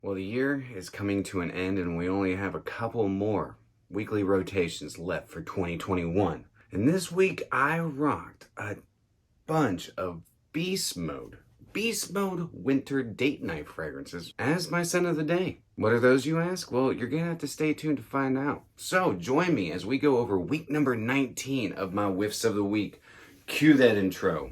Well, the year is coming to an end and we only have a couple more weekly rotations left for 2021. And this week I rocked a bunch of Beast Mode winter date night fragrances as my scent of the day. What are those, you ask? Well, you're gonna have to stay tuned to find out. So join me as we go over week number 19 of my Whiffs of the Week. Cue that intro.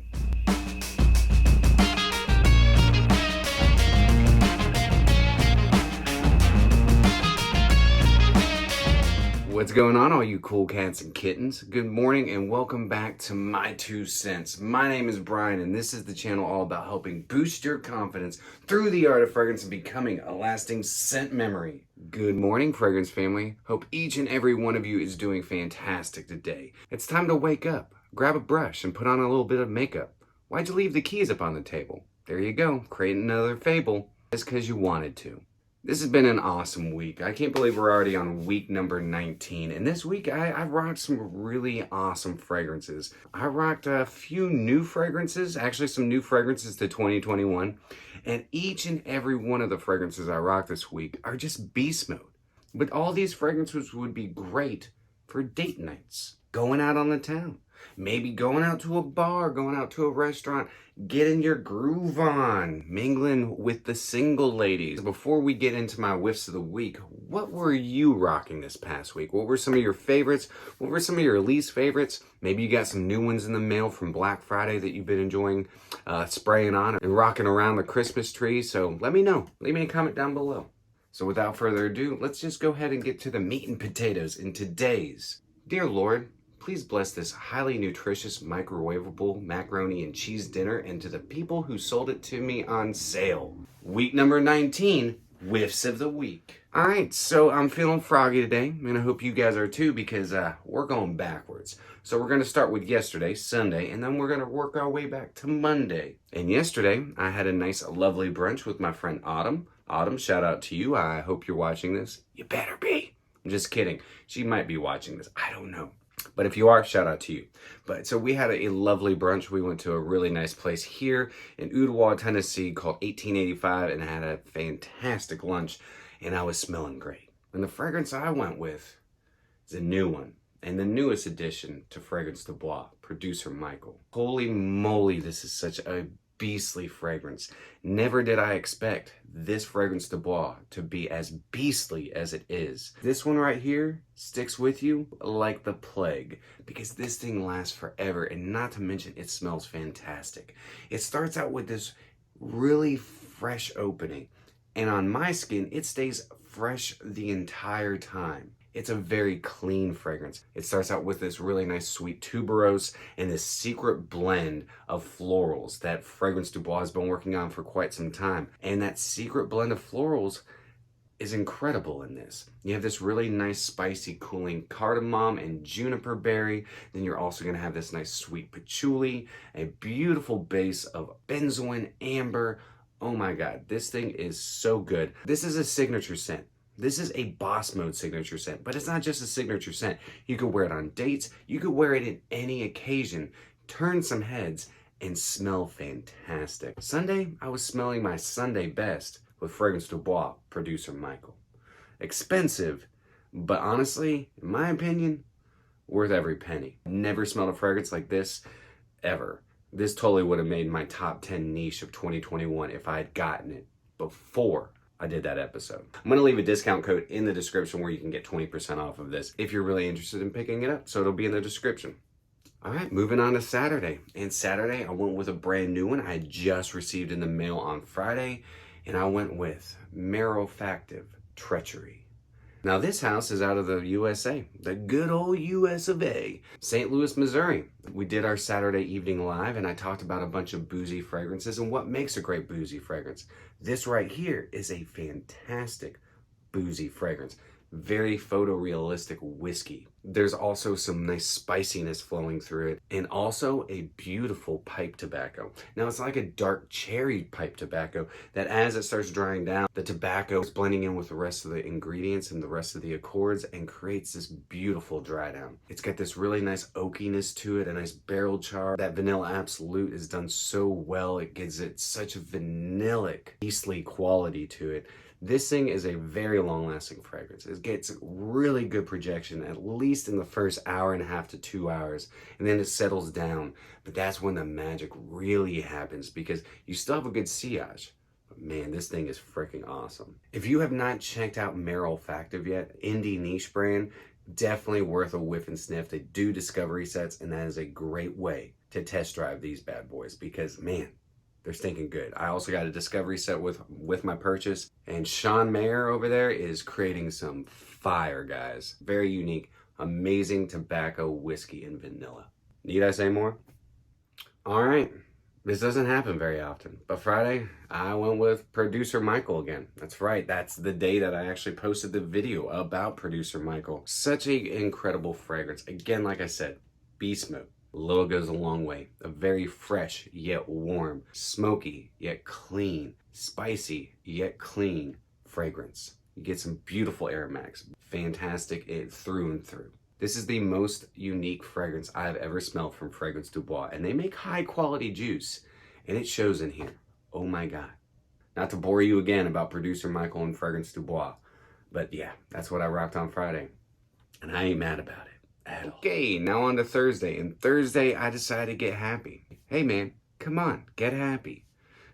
What's going on, all you cool cats and kittens? Good morning and welcome back to My2Scents. My name is Brian and this is the channel all about helping boost your confidence through the art of fragrance and becoming a lasting scent memory. Good morning, fragrance family. Hope each and every one of you is doing fantastic today. It's time to wake up, grab a brush and put on a little bit of makeup. Why'd you leave the keys up on the table? There you go, creating another fable. Just because you wanted to. This has been an awesome week. I can't believe we're already on week number 19. And this week, I rocked some really awesome fragrances. I rocked a few new fragrances, actually some new fragrances to 2021. And each and every one of the fragrances I rocked this week are just beast mode. But all these fragrances would be great for date nights, going out on the town. Maybe going out to a bar, going out to a restaurant, getting your groove on, mingling with the single ladies. Before we get into my whiffs of the week, what were you rocking this past week? What were some of your favorites? What were some of your least favorites? Maybe you got some new ones in the mail from Black Friday that you've been enjoying spraying on and rocking around the Christmas tree. So let me know. Leave me a comment down below. So without further ado, let's just go ahead and get to the meat and potatoes in today's Dear Lord, please bless this highly nutritious microwavable macaroni and cheese dinner and to the people who sold it to me on sale. Week number 19, Whiffs of the Week. All right, so I'm feeling froggy today, and I hope you guys are too because we're going backwards. So we're going to start with yesterday, Sunday, and then we're going to work our way back to Monday. And yesterday, I had a nice, lovely brunch with my friend Autumn. Autumn, shout out to you. I hope you're watching this. You better be. I'm just kidding. She might be watching this. I don't know. But if you are, shout out to you. But so we had a lovely brunch. We went to a really nice place here in Ottawa, Tennessee called 1885 and had a fantastic lunch and I was smelling great. And the fragrance I went with is a new one and the newest addition to Fragrance du Bois, producer Michael. Holy moly, this is such a beastly fragrance. Never did I expect this Fragrance du Bois to be as beastly as it is. This one right here sticks with you like the plague because this thing lasts forever and not to mention it smells fantastic. It starts out with this really fresh opening and on my skin it stays fresh the entire time. It's a very clean fragrance. It starts out with this really nice sweet tuberose and this secret blend of florals that Fragrance du Bois has been working on for quite some time. And that secret blend of florals is incredible in this. You have this really nice spicy cooling cardamom and juniper berry. Then you're also gonna have this nice sweet patchouli, a beautiful base of benzoin, amber. Oh my God, this thing is so good. This is a signature scent. This is a boss mode signature scent, but it's not just a signature scent. You could wear it on dates. You could wear it in any occasion, turn some heads, and smell fantastic. Sunday, I was smelling my Sunday best with Fragrance du Bois, producer Michael. Expensive, but honestly, in my opinion, worth every penny. Never smelled a fragrance like this, ever. This totally would have made my top 10 niche of 2021 if I had gotten it before I did that episode. I'm gonna leave a discount code in the description where you can get 20% off of this if you're really interested in picking it up, so it'll be in the description. All right, moving on to Saturday. And Saturday, I went with a brand new one I had just received in the mail on Friday, and I went with Meremeta Treachery. Now this house is out of the USA, the good old US of A, St. Louis, Missouri. We did our Saturday evening live and I talked about a bunch of boozy fragrances and what makes a great boozy fragrance. This right here is a fantastic boozy fragrance. Very photorealistic whiskey. There's also some nice spiciness flowing through it and also a beautiful pipe tobacco. Now it's like a dark cherry pipe tobacco that as it starts drying down, the tobacco is blending in with the rest of the ingredients and the rest of the accords and creates this beautiful dry down. It's got this really nice oakiness to it, a nice barrel char. That vanilla absolute is done so well. It gives it such a vanillic, beastly quality to it This thing is a very long-lasting fragrance. It gets really good projection, at least in the first hour and a half to 2 hours, and then it settles down. But that's when the magic really happens, because you still have a good sillage. But man, this thing is freaking awesome. If you have not checked out Merolfactive yet, indie niche brand, definitely worth a whiff and sniff. They do discovery sets, and that is a great way to test drive these bad boys, because man, they're stinking good. I also got a discovery set with my purchase, and Sean Mayer over there is creating some fire, guys. Very unique, amazing tobacco, whiskey, and vanilla. Need I say more? All right, this doesn't happen very often, but Friday I went with Producer Michael again. That's right, that's the day that I actually posted the video about Producer Michael. Such an incredible fragrance. Again, like I said, beast mode. A little goes a long way. A very fresh yet warm, smoky yet clean, spicy yet clean fragrance. You get some beautiful aromatics, fantastic through and through. This is the most unique fragrance I've ever smelled from Fragrance du Bois, and they make high quality juice, and it shows in here. Oh my God. Not to bore you again about Producer Michael and Fragrance du Bois, but yeah, that's what I rocked on Friday, and I ain't mad about it. Okay, now on to Thursday. And Thursday, I decided to get happy. Hey man, come on, get happy.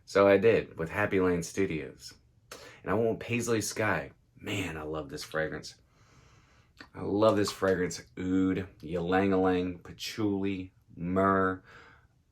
So I did with Happy Land Studios. And I went with Paisley Sky. Man, I love this fragrance. I love this fragrance. Oud, ylang-ylang, patchouli, myrrh.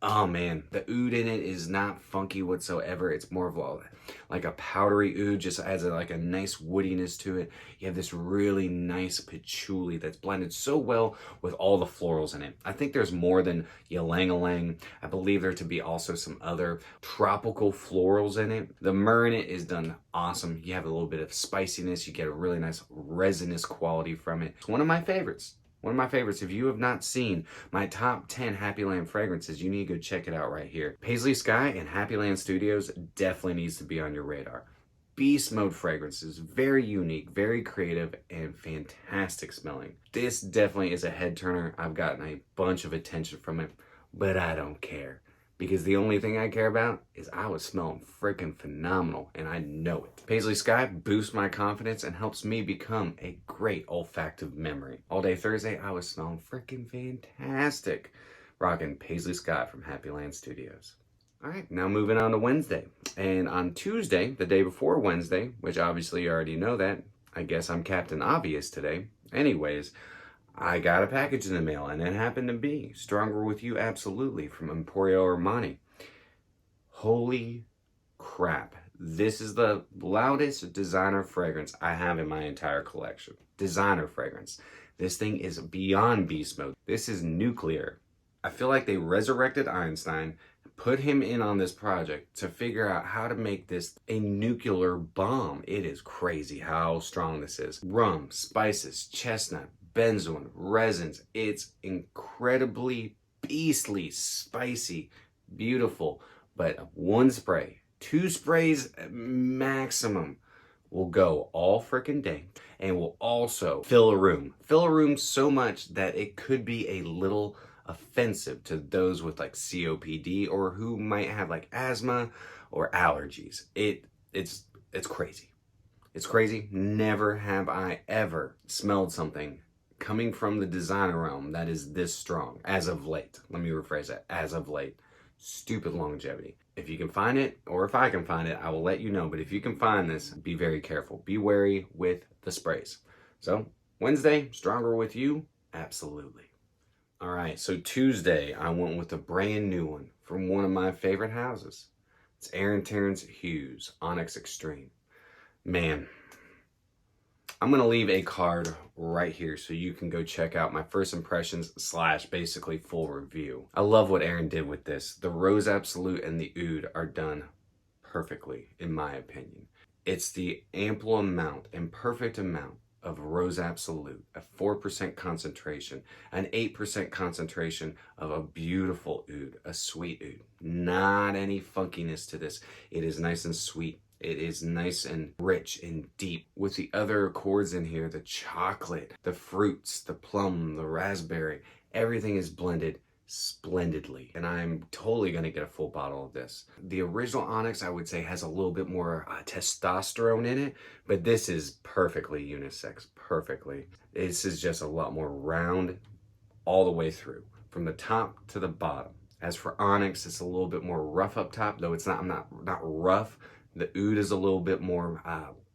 Oh man, the oud in it is not funky whatsoever. It's more of like a powdery oud, just adds like a nice woodiness to it. You have this really nice patchouli that's blended so well with all the florals in it. I think there's more than ylang-ylang. I believe there to be also some other tropical florals in it. The myrrh in it is done awesome. You have a little bit of spiciness. You get a really nice resinous quality from it. It's one of my favorites. One of my favorites. If you have not seen my top 10 Happy Land fragrances, you need to go check it out right here. Paisley Sky and Happy Land Studios definitely needs to be on your radar. Beast mode fragrances, very unique, very creative, and fantastic smelling. This definitely is a head turner. I've gotten a bunch of attention from it, but I don't care. Because the only thing I care about is I was smelling freaking phenomenal, and I know it. Paisley Sky boosts my confidence and helps me become a great olfactive memory. All day Thursday, I was smelling freaking fantastic, rocking Paisley Sky from Happy Land Studios. All right, now moving on to Wednesday. And on Tuesday, the day before Wednesday, which obviously you already know that, I guess I'm Captain Obvious today. Anyways, I got a package in the mail, and it happened to be Stronger With You Absolutely from Emporio Armani. Holy crap. This is the loudest designer fragrance I have in my entire collection. Designer fragrance. This thing is beyond beast mode. This is nuclear. I feel like they resurrected Einstein, put him in on this project to figure out how to make this a nuclear bomb. It is crazy how strong this is. Rum, spices, chestnut, benzoin, resins. It's incredibly beastly, spicy, beautiful. But one spray, 2 sprays maximum will go all freaking day and will also fill a room. Fill a room so much that it could be a little offensive to those with like COPD or who might have like asthma or allergies. It's crazy. It's crazy. Never have I ever smelled something coming from the designer realm that is this strong as of late. Let me rephrase that. As of late. Stupid longevity. If you can find it, or if I can find it, I will let you know. But if you can find this, be very careful. Be wary with the sprays. So Wednesday, Stronger With You? Absolutely. All right, so Tuesday, I went with a brand new one from one of my favorite houses. It's Terence Hughes, Onyx Extreme. Man, I'm going to leave a card right here so you can go check out my first impressions / basically full review. I love what Aaron did with this. The Rose Absolute and the Oud are done perfectly, in my opinion. It's the ample amount and perfect amount of Rose Absolute, a 4% concentration, an 8% concentration of a beautiful oud, a sweet oud. Not any funkiness to this. It is nice and sweet. It is nice and rich and deep. With the other accords in here, the chocolate, the fruits, the plum, the raspberry, everything is blended splendidly, and I'm totally going to get a full bottle of this. The original Onyx, I would say, has a little bit more testosterone in it, but this is perfectly unisex, perfectly. This is just a lot more round all the way through, from the top to the bottom. As for Onyx, it's a little bit more rough up top, though it's not rough. The oud is a little bit more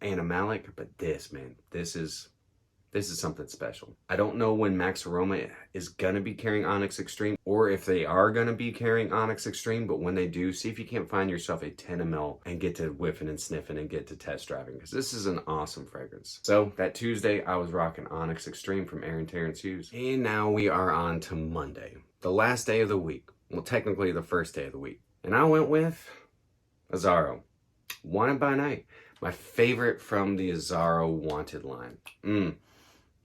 animalic, but this, man, this is something special. I don't know when Max Aroma is gonna be carrying Onyx Extreme, or if they are gonna be carrying Onyx Extreme, but when they do, see if you can't find yourself a 10 ml and get to whiffing and sniffing and get to test driving, because this is an awesome fragrance. So that Tuesday, I was rocking Onyx Extreme from Terence Hughes. And now we are on to Monday, the last day of the week. Well, technically the first day of the week. And I went with Zaharoff, Wanted by Night. My favorite from the Zaharoff Wanted line.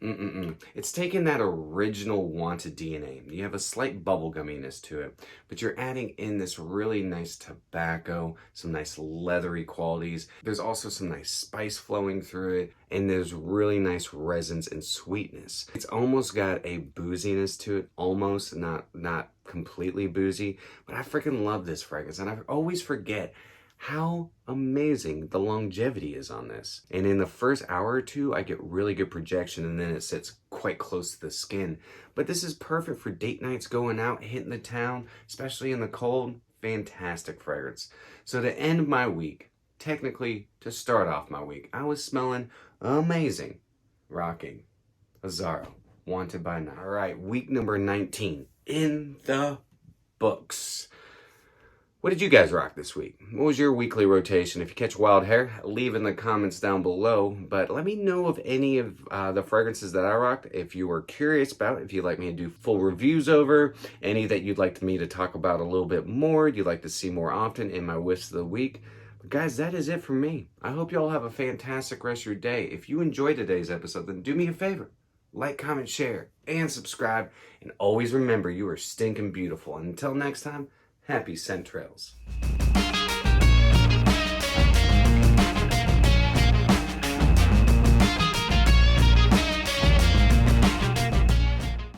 It's taking that original Wanted DNA. You have a slight bubblegumminess to it, but you're adding in this really nice tobacco, some nice leathery qualities. There's also some nice spice flowing through it, and there's really nice resins and sweetness. It's almost got a booziness to it, almost, not completely boozy, but I freaking love this fragrance, and I always forget how amazing the longevity is on this. And in the first hour or two, I get really good projection, and then it sits quite close to the skin. But this is perfect for date nights, going out, hitting the town, especially in the cold. Fantastic fragrance. So to end my week, technically to start off my week, I was smelling amazing, rocking a Zaharoff, Wanted by Night. All right, week number 19 in the books. What did you guys rock this week? What was your weekly rotation? If you catch wild hair, leave in the comments down below. But let me know of any of the fragrances that I rocked. If you were curious about, if you'd like me to do full reviews over, any that you'd like me to talk about a little bit more, you'd like to see more often in my Whiffs of the week. But guys, that is it for me. I hope you all have a fantastic rest of your day. If you enjoyed today's episode, then do me a favor. Like, comment, share, and subscribe. And always remember, you are stinking beautiful. And until next time, happy scent trails.